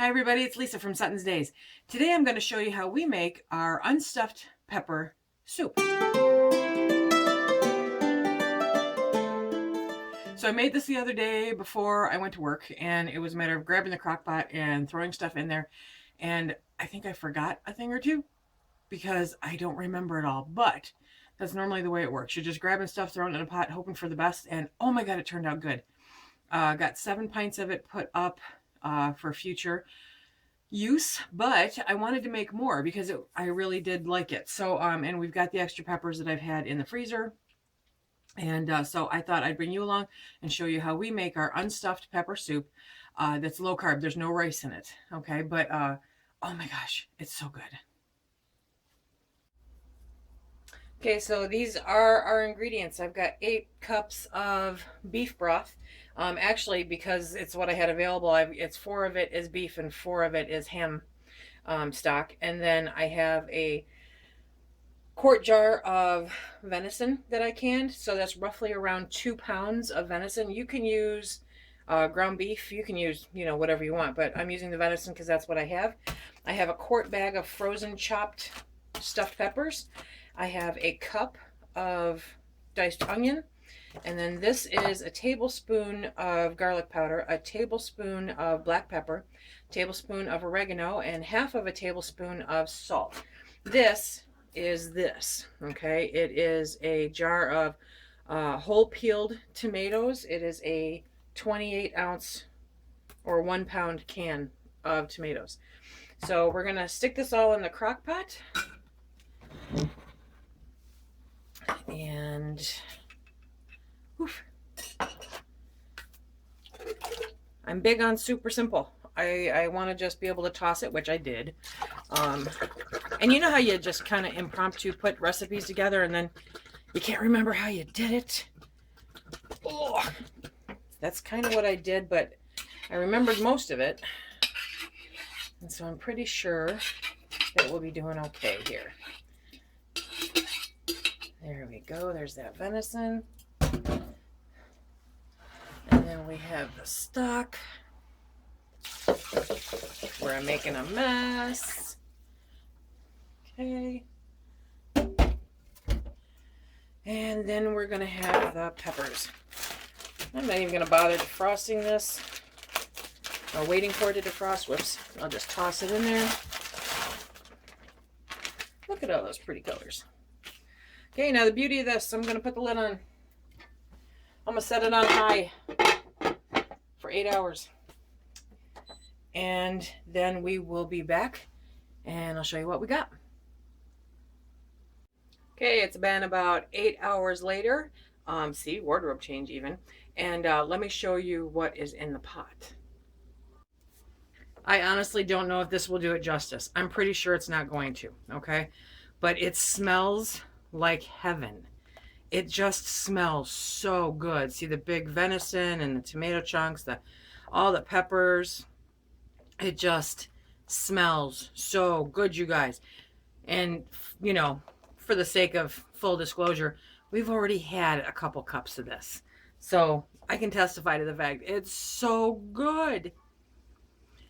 Hi everybody, it's Lisa from Sutton's Days. Today I'm going to show you how we make our unstuffed pepper soup. So I made this the other day before I went to work, and it was a matter of grabbing the crock pot and throwing stuff in there. And I think I forgot a thing or two because I don't remember it all, but that's normally the way it works. You're just grabbing stuff, throwing it in a pot, hoping for the best, and oh my God, it turned out good. Got 7 pints of it put up for future use, but I wanted to make more because I really did like it. So, and we've got the extra peppers that I've had in the freezer. And so I thought I'd bring you along and show you how we make our unstuffed pepper soup that's low carb. There's no rice in it, okay? But oh my gosh, it's so good. Okay, so these are our ingredients. I've got 8 cups of beef broth. Actually, because it's what I had available, it's 4 of it is beef and 4 of it is ham stock. And then I have a quart jar of venison that I canned. So that's roughly around 2 pounds of venison. You can use ground beef. You can use, whatever you want, but I'm using the venison because that's what I have. I have a quart bag of frozen chopped stuffed peppers. I have a cup of diced onion, and then this is a tablespoon of garlic powder, a tablespoon of black pepper, a tablespoon of oregano, and half of a tablespoon of salt. This is this, okay? It is a jar of whole peeled tomatoes. It is a 28-ounce or 1-pound can of tomatoes. So we're gonna stick this all in the crock pot. And oof. I'm big on super simple. I want to just be able to toss it, which I did. And you know how you just kind of impromptu put recipes together and then you can't remember how you did it? Oh, that's kind of what I did, but I remembered most of it. And so I'm pretty sure that we'll be doing okay here. There we go. There's that venison. And then we have the stock where I'm making a mess. Okay. And then we're going to have the peppers. I'm not even going to bother defrosting this or waiting for it to defrost. Whoops. I'll just toss it in there. Look at all those pretty colors. Okay, now the beauty of this, I'm going to put the lid on. I'm going to set it on high for 8 hours. And then we will be back and I'll show you what we got. Okay, it's been about 8 hours later. See, wardrobe change even. And let me show you what is in the pot. I honestly don't know if this will do it justice. I'm pretty sure it's not going to, okay? But it smells like heaven. It just smells so good. See the big venison and the tomato chunks, all the peppers. It just smells so good, you guys. And for the sake of full disclosure, we've already had a couple cups of this, so I can testify to the fact it's so good.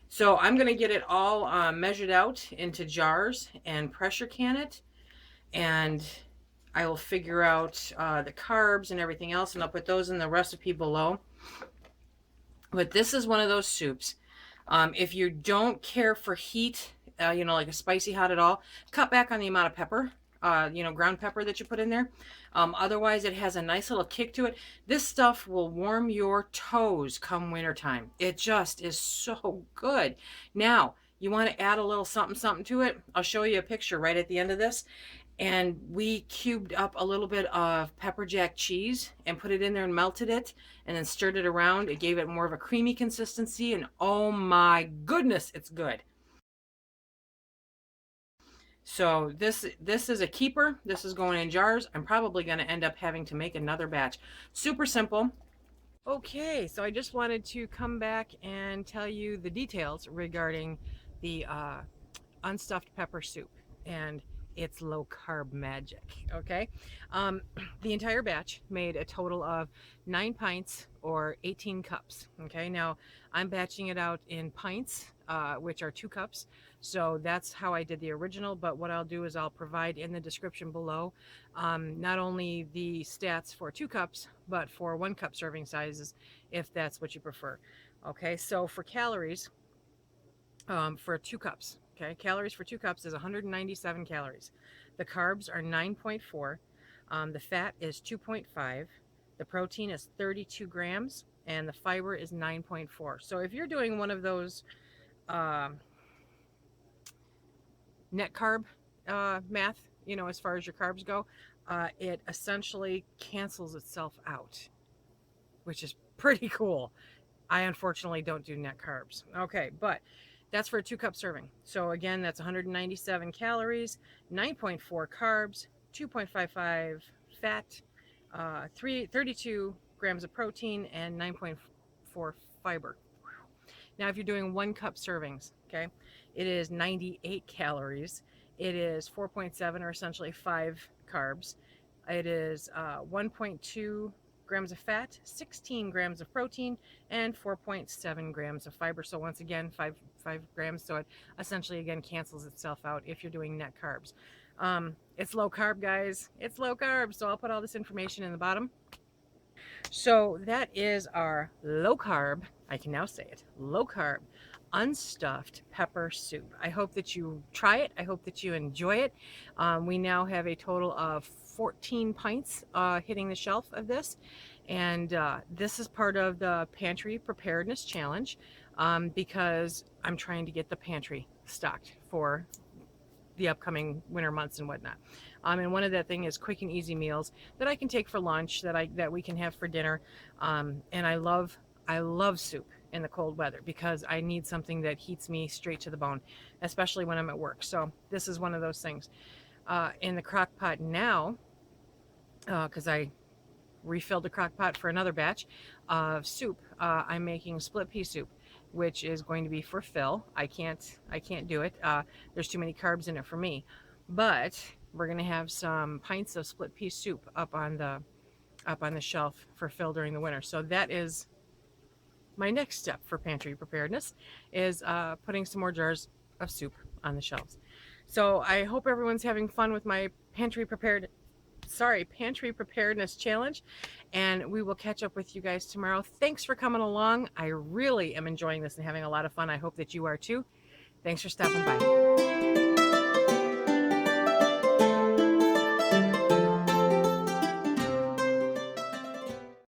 So I'm gonna get it all measured out into jars and pressure can it, and I will figure out the carbs and everything else, and I'll put those in the recipe below. But this is one of those soups. If you don't care for heat, like a spicy hot at all, cut back on the amount of pepper, ground pepper that you put in there. Otherwise, it has a nice little kick to it. This stuff will warm your toes come wintertime. It just is so good. Now, you want to add a little something, something to it. I'll show you a picture right at the end of this. And we cubed up a little bit of pepper jack cheese and put it in there and melted it and then stirred it around. It gave it more of a creamy consistency, and oh my goodness, it's good. So this is a keeper. This is going in jars. I'm probably going to end up having to make another batch. Super simple. Okay, so I just wanted to come back and tell you the details regarding the unstuffed pepper soup. And it's low carb magic. Okay, the entire batch made a total of 9 pints or 18 cups. Okay, now I'm batching it out in pints. which are 2 cups. So that's how I did the original, but what I'll do is I'll provide in the description below not only the stats for 2 cups, but for 1 cup serving sizes, if that's what you prefer. Okay, so for calories, for 2 cups, okay, calories for 2 cups is 197 calories. The carbs are 9.4, the fat is 2.5, the protein is 32 grams, and the fiber is 9.4. So if you're doing one of those net carb math, you know, as far as your carbs go, it essentially cancels itself out, which is pretty cool. I unfortunately don't do net carbs. Okay, but that's for a 2 cup serving. So again, that's 197 calories, 9.4 carbs, 2.55 fat, 32 grams of protein, and 9.4 fiber. Now, if you're doing 1 cup servings, okay, it is 98 calories. It is 4.7, or essentially 5 carbs. It is 1.2 grams of fat, 16 grams of protein, and 4.7 grams of fiber. So once again, 5 grams. So it essentially again cancels itself out if you're doing net carbs. It's low carb, guys. It's low carb. So I'll put all this information in the bottom. So that is our low carb, I can now say it, low carb, unstuffed pepper soup. I hope that you try it. I hope that you enjoy it. We now have a total of 14 pints hitting the shelf of this. And this is part of the Pantry Preparedness Challenge because I'm trying to get the pantry stocked for the upcoming winter months and whatnot. And one of that thing is quick and easy meals that I can take for lunch, that we can have for dinner. And I love soup in the cold weather because I need something that heats me straight to the bone, especially when I'm at work. So this is one of those things. In the crock pot now, because I refilled the crock pot for another batch of soup, I'm making split pea soup, which is going to be for Phil. I can't do it. There's too many carbs in it for me. But we're gonna have some pints of split pea soup up on the shelf for Phil during the winter. So that is my next step for pantry preparedness, is putting some more jars of soup on the shelves. So I hope everyone's having fun with my pantry preparedness challenge, and we will catch up with you guys tomorrow. Thanks for coming along. I really am enjoying this and having a lot of fun. I hope that you are too. Thanks for stopping by.